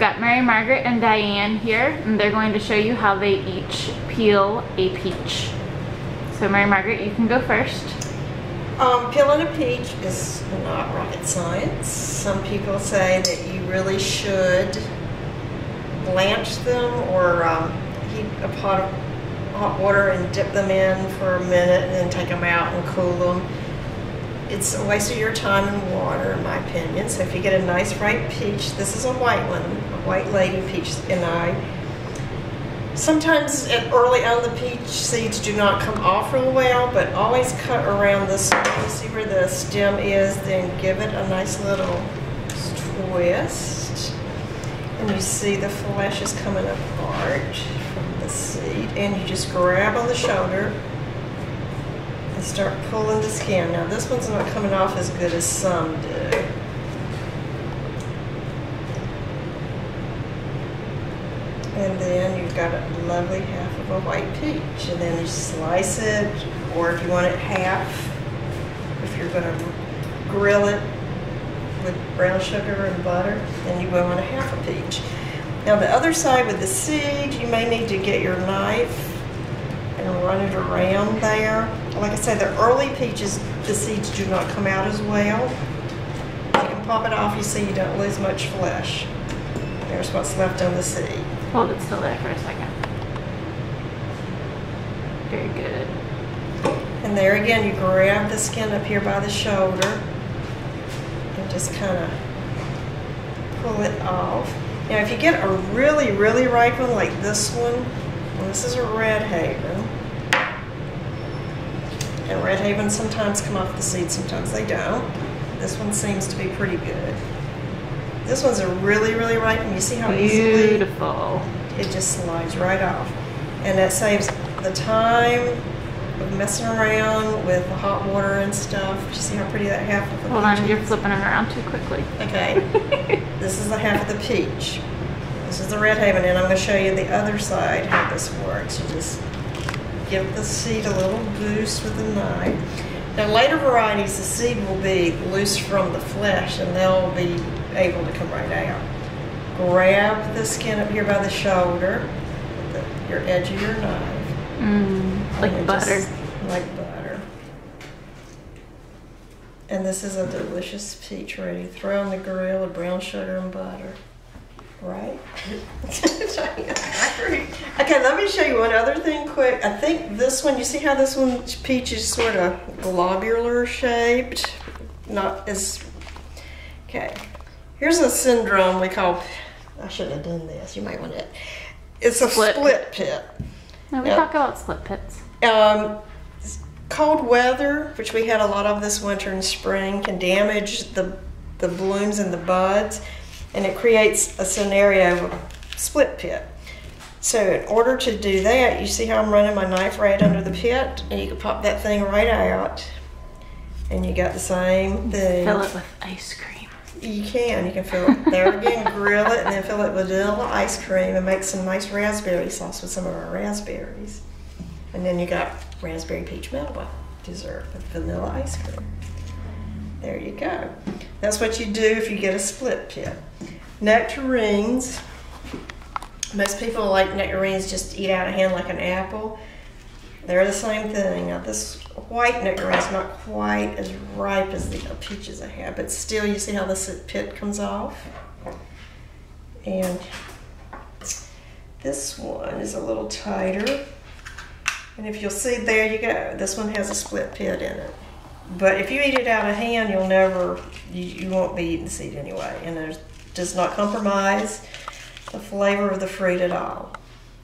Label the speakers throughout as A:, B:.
A: got Mary Margaret and Diane here, and they're going to show you how they each peel a peach. So Mary Margaret, you can go first.
B: Peeling a peach is not rocket science. Some people say that you really should blanch them or heat a pot of hot water and dip them in for a minute and then take them out and cool them. It's a waste of your time and water, in my opinion. So if you get a nice ripe peach, this is a white one, a white lady peach, and sometimes early on the peach seeds do not come off real well, but always cut around this. You see where the stem is, then give it a nice little twist. And you see the flesh is coming apart from the seed, and you just grab on the shoulder and start pulling the skin. Now this one's not coming off as good as some do. And then you've got a lovely half of a white peach, and then you slice it, or if you want it half, if you're going to grill it with brown sugar and butter, then you will want a half a peach. Now the other side with the seed, you may need to get your knife and run it around there. Like I said, the early peaches, the seeds do not come out as well. You can pop it off, you see you don't lose much flesh. There's what's left on the seed.
A: Hold it still there for a second. Very good.
B: And there again, you grab the skin up here by the shoulder and just kind of pull it off. Now if you get a really, really ripe one like this one, and this is a Red Haven, and Red Haven sometimes come off the seed, sometimes they don't. This one seems to be pretty good. This one's a really, really ripe, and you see how easily
A: beautiful
B: it just slides right off. And that saves the time of messing around with the hot water and stuff. You see how pretty that half of the peach is?
A: Hold on, you're flipping it around too quickly.
B: Okay. This is the half of the peach. This is the Red Haven, and I'm going to show you the other side how this works. You just give the seed a little boost with a knife. Now later varieties, the seed will be loose from the flesh, and they'll be able to come right out. Grab the skin up here by the shoulder with your edge of your knife.
A: Like butter.
B: Like butter. And this is a delicious peach ready. Throw on the grill with brown sugar and butter. Right? Okay, let me show you one other thing quick. I think this one, you see how this one peach is sort of globular shaped? Not as, okay. Here's a syndrome we call, I shouldn't have done this, you might want it. It's a split pit.
A: No, we talk about split pits.
B: Cold weather, which we had a lot of this winter and spring, can damage the blooms and the buds, and it creates a scenario of a split pit. So in order to do that, you see how I'm running my knife right under the pit, and you can pop that thing right out, and you got the same thing.
A: Fill it with ice cream.
B: You can fill it there again, grill it, and then fill it with vanilla ice cream and make some nice raspberry sauce with some of our raspberries. And then you got raspberry peach melba dessert with vanilla ice cream. There you go. That's what you do if you get a split pit. Nectarines. Most people like nectarines just eat out of hand like an apple. They're the same thing. Now this white nectarine is not quite as ripe as the peaches I have, but still you see how this pit comes off? And this one is a little tighter. And if you'll see, there you go. This one has a split pit in it. But if you eat it out of hand, you'll never, you won't be eating the seed anyway. And it does not compromise the flavor of the fruit at all.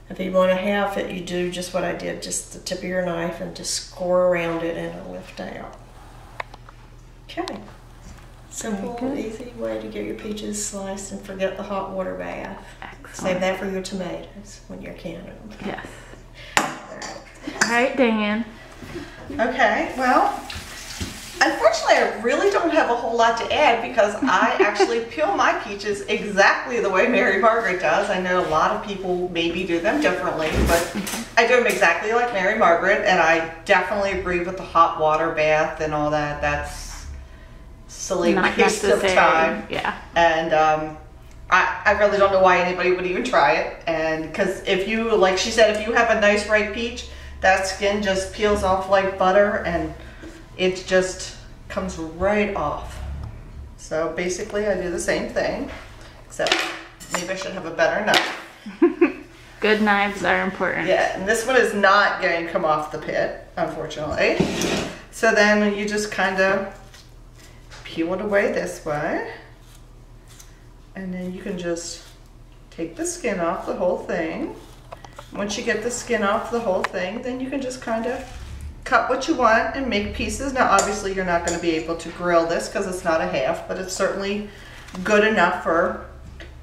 B: If you want to half it, you do just what I did, just the tip of your knife and just score around it and it'll lift out. Okay. Simple, easy way to get your peaches sliced and forget the hot water bath.
A: Excellent.
B: Save that for your tomatoes when you're canning them.
A: Yes. All right, Diane.
C: Okay, well, unfortunately I really don't have a whole lot to add because I actually peel my peaches exactly the way Mary Margaret does. I know a lot of people maybe do them differently, but I do them exactly like Mary Margaret, and I definitely agree with the hot water bath and all that. That's silly waste of time.
A: Yeah.
C: And I really don't know why anybody would even try it. And because if you, like she said, if you have a nice ripe peach, that skin just peels off like butter and it just comes right off. So basically I do the same thing, except maybe I should have a better knife.
A: Good knives are important.
C: Yeah, and this one is not going to come off the pit, unfortunately. So then you just kind of peel it away this way. And then you can just take the skin off the whole thing. Once you get the skin off the whole thing, then you can just kind of cut what you want and make pieces. Now obviously you're not going to be able to grill this because it's not a half, but it's certainly good enough for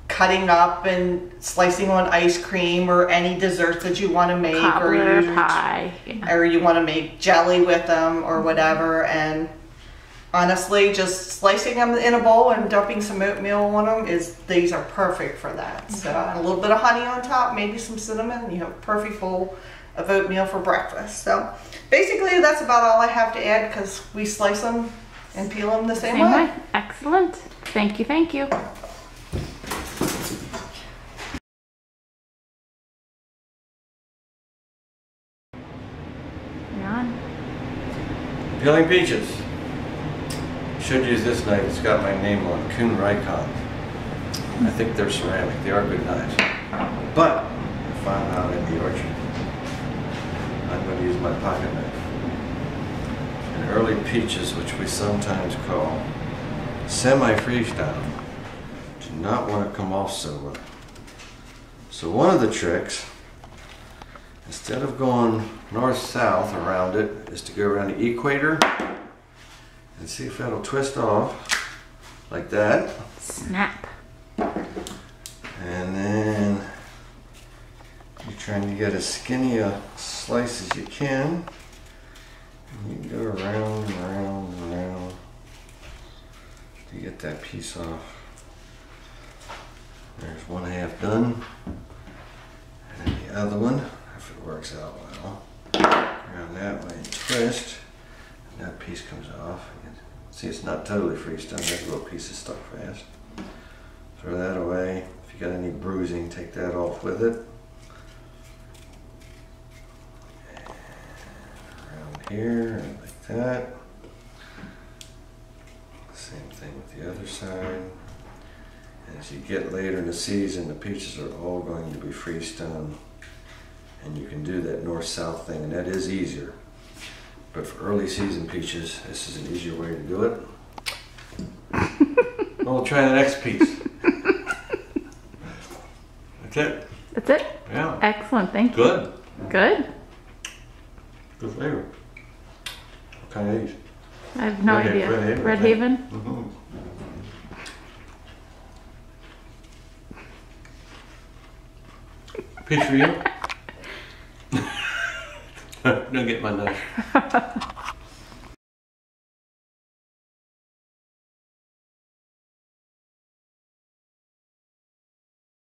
C: cutting up and slicing on ice cream or any desserts that you want to make,
A: Cobbler pie. Yeah.
C: or you want to make jelly with them or whatever. And honestly, just slicing them in a bowl and dumping some oatmeal on them these are perfect for that. So a little bit of honey on top, maybe some cinnamon, and you have a perfect bowl of oatmeal for breakfast. So basically that's about all I have to add because we slice them and peel them the same way.
A: Excellent. Thank you, thank you. You're on.
D: Peeling peaches. Should use this knife. It's got my name on it, Kuhn Rikon. I think they're ceramic. They are good knives. But I found out in the orchard, I'm going to use my pocket knife. And early peaches, which we sometimes call semi-freeze down, do not want to come off so well. So one of the tricks, instead of going north-south around it, is to go around the equator and see if that'll twist off like that.
A: Snap.
D: And then you're trying to get as skinny a slice as you can. And you can go around and around and around to get that piece off. There's one half done. And the other one, if it works out well, around that way and twist. And that piece comes off. See, it's not totally freeze done. That little piece is stuck fast. Throw that away. If you got any bruising, take that off with it. And around here, and like that. Same thing with the other side. And as you get later in the season, the peaches are all going to be freeze done. And you can do that north-south thing, and that is easier. But for early season peaches, this is an easier way to do it. Well, we'll try the next piece. That's it.
A: That's it?
D: Yeah.
A: Excellent, thank you.
D: Good.
A: Good?
D: Good flavor. What kind are these?
A: I have no idea.
D: Red Haven.
A: Red Haven?
D: Piece for you? Don't get my knife.